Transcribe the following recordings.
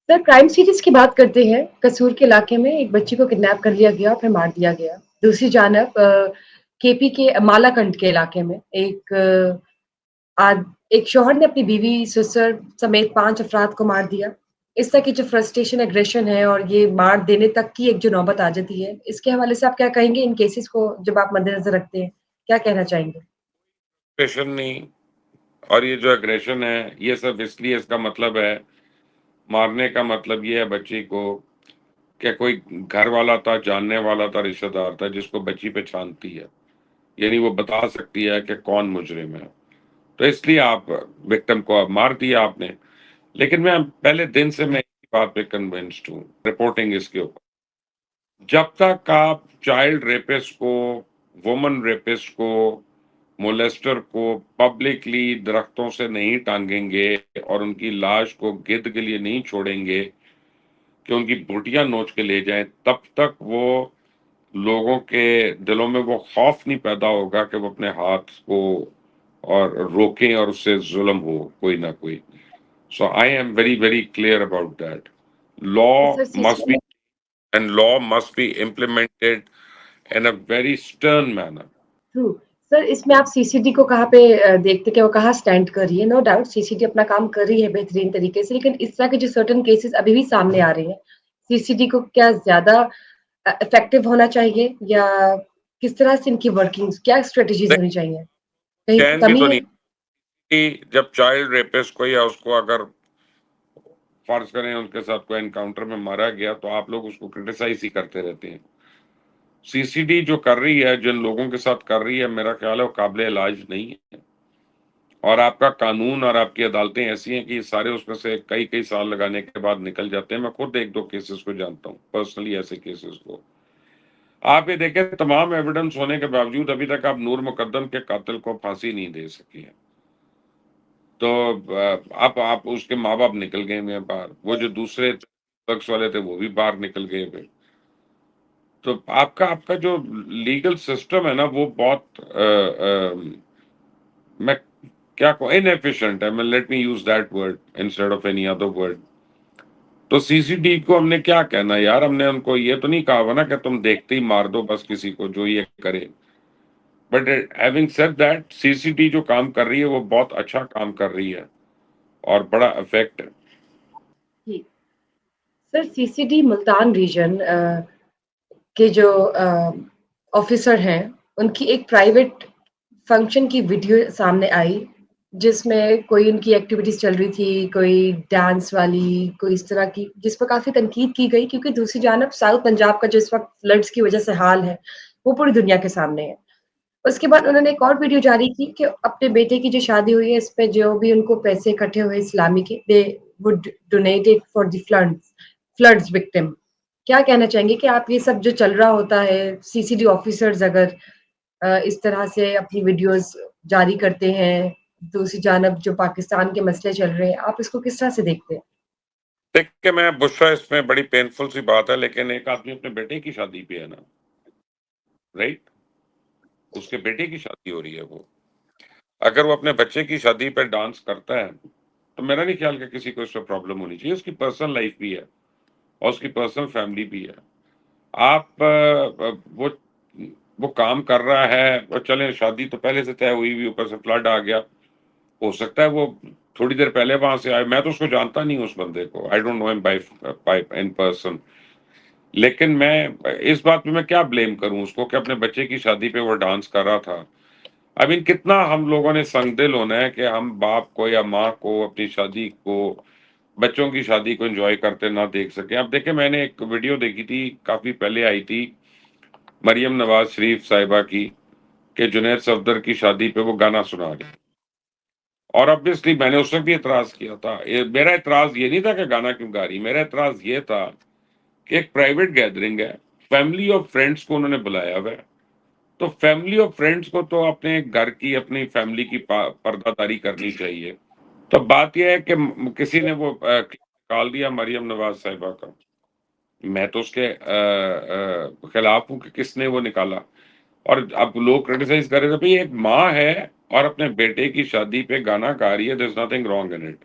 سر crime series کی بات کرتے ہیں. قصور کے علاقے میں ایک بچی کو کڈنیپ کر لیا گیا اور پھر مار دیا گیا. دوسری جانب کے پی کے مالا کنڈ کے علاقے میں ایک شوہر نے اپنی بیوی سسر سمیت 5 افراد کو مار دیا. اس طرح کی جو فرسٹریشن ایگریشن ہے اور یہ مار دینے تک کی ایک جو نوبت آ جاتی ہے، اس کے حوالے سے آپ کیا کہیں گے؟ ان کیسز کو جب آپ مد نظر رکھتے ہیں کیا کہنا چاہیں گے؟ اگریشن نہیں، اور یہ جو اگریشن ہے یہ صرف اس لیے، اس کا مطلب ہے، مارنے کا مطلب یہ ہے بچی کو کہ کوئی گھر والا تھا، جاننے والا تھا، رشتہ دار تھا جس کو بچی پہچانتی ہے، یعنی وہ بتا سکتی ہے کہ کون مجرم ہے، تو اس لیے آپ وکٹم کو اب مار دیا آپ نے. لیکن میں پہلے دن سے میں اس بات پہ کنونسڈ ہوں، رپورٹنگ اس کے اوپر، جب تک آپ چائلڈ ریپسٹ کو، وومن ریپسٹ کو، مولیسٹر کو پبلکلی درختوں سے نہیں ٹانگیں گے اور ان کی لاش کو گرد کے لیے نہیں چھوڑیں گے کہ ان کی بوٹیاں نوچ کے لے جائیں، تب تک وہ لوگوں کے دلوں میں وہ خوف نہیں پیدا ہوگا کہ وہ اپنے ہاتھ کو اور روکیں اور اس سے ظلم ہو کوئی نہ کوئی. So I am very very clear about that. تو Law sir must be and law must be implemented in a very stern manner. True. Sir اس میں آپ سی سی ڈی کو کہاں پہ دیکھتے کہ وہ کہاں سٹینڈ کر رہی ہے؟ نو ڈاؤٹ سی سی ڈی اپنا کام کر رہی ہے بہترین طریقے سے، لیکن اس طرح کے جو سرٹن کیسز ابھی بھی سامنے آ رہے ہیں، سی سی ڈی کو کیا زیادہ افیکٹو ہونا چاہیے یا کس طرح سے ان کی ورکنگ، کیا اسٹریٹجیز ہونی چاہیے؟ کہیں چین بھی کمی تو ہے؟ نہیں کہ جب چائلڈ ریپسٹ کو یا اس کو اگر فرض کریں ان کے ساتھ کوئی انکاؤنٹر میں مارا گیا تو آپ لوگ اس کو کرٹیسائز ہی کرتے رہتے ہیں. سی سی ڈی جو کر رہی ہے، جن لوگوں کے ساتھ کر رہی ہے، میرا خیال ہے وہ قابل علاج نہیں ہے، اور آپ کا قانون اور آپ کی عدالتیں ایسی ہیں کہ یہ سارے اس میں سے کئی کئی سال لگانے کے بعد نکل جاتے ہیں. میں خود ایک دو کیسز کو جانتا ہوں پرسنلی، ایسے کیسز کو. آپ یہ دیکھیں تمام ایویڈنس ہونے کے باوجود ابھی تک آپ نور مقدم کے قاتل کو پھانسی نہیں دے سکی ہیں. تو آپ اس کے ماں باپ نکل گئے ہیں باہر، وہ جو دوسرے ڈرگس والے تھے وہ بھی باہر نکل گئے ہوئے. تو آپ کا جو لیگل سسٹم ہے نا وہ بہت میں کیا کہوں انیفیشینٹ ہے. میں let me use that word instead of any other word. تو سی سی ڈی کو ہم نے کیا کہنا یار، ہم نے ان کو یہ تو نہیں کہا ہوا نا کہ تم دیکھتے ہی مار دو بس کسی کو جو یہ کرے. But having said that, C C D جو کام کر رہی ہے وہ بہت اچھا کام کر رہی ہے اور بڑا افیکٹ ہے. جی سر، سی سی ڈی ملتان ریجن کے جو آفیسر ہیں ان کی ایک پرائیویٹ فنکشن کی ویڈیو سامنے آئی جس میں کوئی ان کی ایکٹیویٹیز چل رہی تھی، کوئی ڈانس والی، کوئی اس طرح کی، جس پر کافی تنقید کی گئی کیونکہ دوسری جانب ساؤتھ پنجاب کا جو اس وقت فلڈز کی وجہ سے حال ہے وہ پوری دنیا کے سامنے ہے. اس کے بعد انہوں نے ایک اور ویڈیو جاری کی کہ اپنے بیٹے کی جو شادی ہوئی ہے اس پہ جو بھی ان کو پیسے اکٹھے ہوئے اسلامی کے، they would donate it for the floods victim. کیا کہنا چاہیں گے کہ آپ یہ سب جو چل رہا ہوتا ہے، سی سی ڈی آفیسرز اگر اس طرح سے اپنی ویڈیوز جاری کرتے ہیں، دوسری جانب جو پاکستان کے مسئلے چل رہے ہیں، آپ اس کو کس طرح سے دیکھتے ہیں؟ دیکھ کے میں بشرا اس میں بڑی پینفل سی بات ہے، لیکن ایک آدمی اپنے بیٹے کی شادی پہ ہے نا، رائٹ، اس کے بیٹے کی شادی ہو رہی ہے. وہ اگر وہ اپنے بچے کی شادی پہ ڈانس کرتا ہے تو میرا نہیں خیال کہ کسی کو اس پہ پرابلم ہونی چاہیے. اس کی پرسنل لائف بھی ہے اور اس کی پرسنل فیملی بھی ہے. آپ وہ کام کر رہا ہے، اور چلیں شادی تو پہلے سے طے ہوئی ہوئی، اوپر سے فلڈ آ گیا، ہو سکتا ہے وہ تھوڑی دیر پہلے وہاں سے آئے. میں تو اس کو جانتا نہیں ہوں، اس بندے کو آئی ڈونٹ نو ہم بائی ان پرسن. لیکن میں اس بات پہ میں کیا بلیم کروں اس کو کہ اپنے بچے کی شادی پہ وہ ڈانس کر رہا تھا. ابھی کتنا ہم لوگوں نے سنگ دل ہونا ہے کہ ہم باپ کو یا ماں کو اپنی شادی کو، بچوں کی شادی کو انجوائے کرتے نہ دیکھ سکیں. اب دیکھیں میں نے ایک ویڈیو دیکھی تھی، کافی پہلے آئی تھی، مریم نواز شریف صاحبہ کی، کہ جنید صفدر کی شادی پہ وہ گانا سنا رہی. اور obviously میں نے اس وقت بھی اعتراض کیا تھا. میرا اعتراض یہ نہیں تھا کہ گانا کیوں گا رہی، میرا اعتراض یہ تھا کہ ایک پرائیویٹ گیدرنگ ہے، فیملی اور فرینڈس کو انہوں نے بلایا ہوا ہے، تو فیملی اور فرینڈس کو تو اپنے گھر کی، اپنی فیملی کی پردہ داری کرنی چاہیے. تو بات یہ ہے کہ کسی نے وہ نکال دیا مریم نواز صاحبہ کا. میں تو اس کے خلاف ہوں کہ کس نے وہ نکالا. اور اب لوگ کرٹیسائز کر رہے تھے بھائی ایک ماں ہے اور اپنے بیٹے کی شادی پہ گانا گا رہی ہے، there is nothing wrong in it.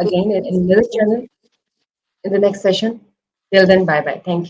again in another channel in the next session. Till then, bye bye. Thank you.